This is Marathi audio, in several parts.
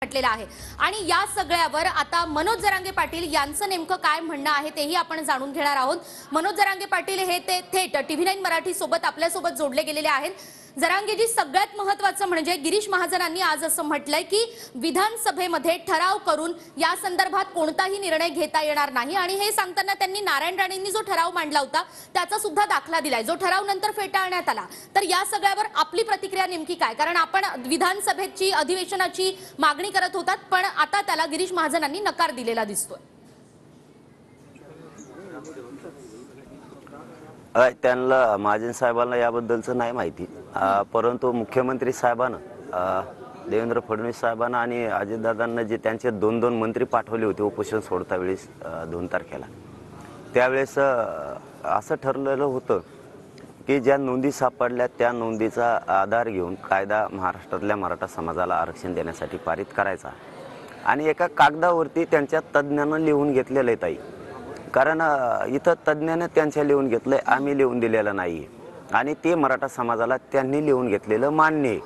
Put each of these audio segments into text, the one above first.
म्हटलेलं आहे। आणि या सगळ्यावर आता मनोज जरांगे पाटील यांचं नेमकं काय म्हणणं आहे तेही आपण जाणून घेणार आहोत। मनोज जरांगे पाटील हे ते थेट TV9 मराठी सोबत आपल्यासोबत जोडले गेलेले आहेत। जरांगेजी, सगळ्यात महत्त्वाचं म्हणजे गिरीश महाजनांनी आज असं म्हटलंय की विधानसभेमध्ये ठराव करून या संदर्भात कोणताही निर्णय घेता येणार नाही आणि हे सांगताना त्यांनी नारायण राणेंनी जो ठराव मांडला होता त्याचा सुद्धा दाखला दिलाय, जो ठराव नंतर फेटाळण्यात आला। तर या सगळ्यावर आपली प्रतिक्रिया नेमकी काय? कारण आपण विधानसभेची अधिवेशनाची मागणी करत होतात, पण आता त्याला गिरीश महाजनांनी नकार दिलेला दिसतोय। त्यांना महाजन साहेबांना याबद्दलचं नाही माहिती, परंतु मुख्यमंत्री साहेबांना देवेंद्र फडणवीस साहेबांना आणि अजितदादांना जे त्यांचे 2-2 मंत्री पाठवले होते उपोषण सोडता वेळेस 2 तारखेला, त्यावेळेस असं ठरलेलं होतं की ज्या नोंदी सापडल्या त्या नोंदीचा आधार घेऊन कायदा महाराष्ट्रातल्या मराठा समाजाला आरक्षण देण्यासाठी पारित करायचा आणि एका कागदावरती त्यांच्या तज्ज्ञांना लिहून घेतलेलं आहे ताई। कारण इथं तज्ज्ञाने त्यांच्या लिहून घेतलंय, आम्ही लिहून दिलेलं नाही आणि ते मराठा समाजाला त्यांनी लिहून घेतलेलं मान्य आहे।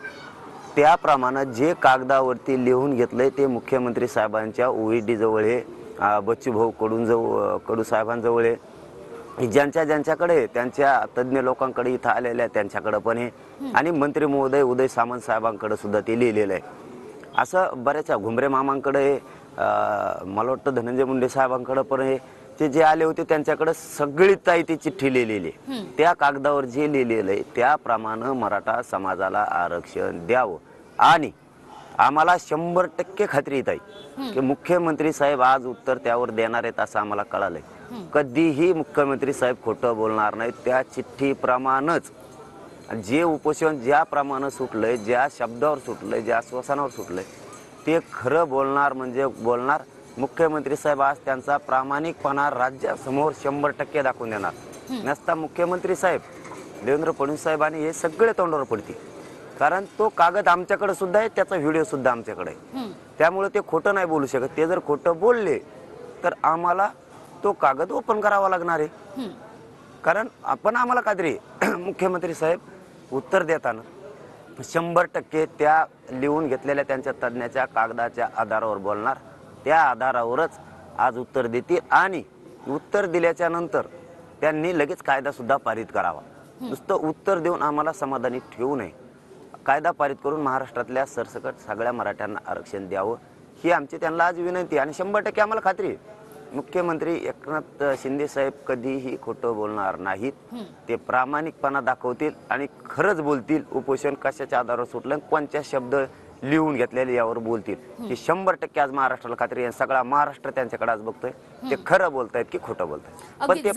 त्याप्रमाणे जे कागदावरती लिहून घेतलंय ते मुख्यमंत्री साहेबांच्या OED जवळ आहे, बच्चूभाऊ कडू साहेबांजवळ आहे, ज्यांच्याकडे त्यांच्या तज्ज्ञ लोकांकडे इथं आलेल्या त्यांच्याकडे पण आहे आणि मंत्री महोदय उदय सामंत साहेबांकडे सुद्धा ते लिहिलेलं आहे। असं बऱ्याच घुमरे मामांकडे, मला वाटतं धनंजय मुंडे साहेबांकडे पण आहे, ते जे आले होते त्यांच्याकडे सगळी ताई ती चिठ्ठी लिहिलेली आहे। त्या कागदावर जे लिहिलेलं आहे त्याप्रमाणे मराठा समाजाला आरक्षण द्यावं आणि आम्हाला 100% खात्री येत आहे की मुख्यमंत्री साहेब आज उत्तर त्यावर देणार आहेत असं आम्हाला कळालंय। कधीही मुख्यमंत्री साहेब खोटं बोलणार नाहीत। त्या चिठ्ठीप्रमाणेच जे उपोषण ज्याप्रमाणे सुटलंय, ज्या शब्दावर सुटलंय, ज्या आश्वासनावर सुटलंय ते खरं बोलणार म्हणजे बोलणार। मुख्यमंत्री साहेब आज त्यांचा प्रामाणिकपणा राज्यासमोर 100% दाखवून देणार। नसता मुख्यमंत्री साहेब देवेंद्र फडणवीस साहेबांनी हे सगळे तोंडावर पडतील, कारण तो कागद आमच्याकडे सुद्धा आहे, त्याचा व्हिडिओ सुद्धा आमच्याकडे आहे। त्यामुळे ते खोटं नाही बोलू शकत। ते जर खोटं बोलले तर आम्हाला तो कागद ओपन करावा लागणार आहे, कारण आपण आम्हाला खात्री मुख्यमंत्री साहेब उत्तर देताना 100% त्या लिहून घेतलेल्या त्यांच्या तज्ज्ञाच्या कागदाच्या आधारावर बोलणार। त्या आधारावरच आज उत्तर देतील आणि उत्तर दिल्याच्या नंतर त्यांनी लगेच कायदा सुद्धा पारित करावा। नुसतं उत्तर देऊन आम्हाला समाधानी ठेवू नये, कायदा पारित करून महाराष्ट्रातल्या सरसकट सगळ्या मराठ्यांना आरक्षण द्यावं ही आमची त्यांना आज विनंती आणि 100% आम्हाला खात्री आहे मुख्यमंत्री एकनाथ शिंदे साहेब कधीही खोटं बोलणार नाहीत। ते प्रामाणिकपणा दाखवतील आणि खरंच बोलतील। उपोषण कशाच्या आधारावर सुटलं, कोणत्या शब्द लिहून घेतलेले यावर बोलतील की 100% आज महाराष्ट्राला खात्री आहे। सगळा महाराष्ट्र त्यांच्याकडे आज बघतोय ते खरं बोलतायत की खोटं बोलतायत, पण ते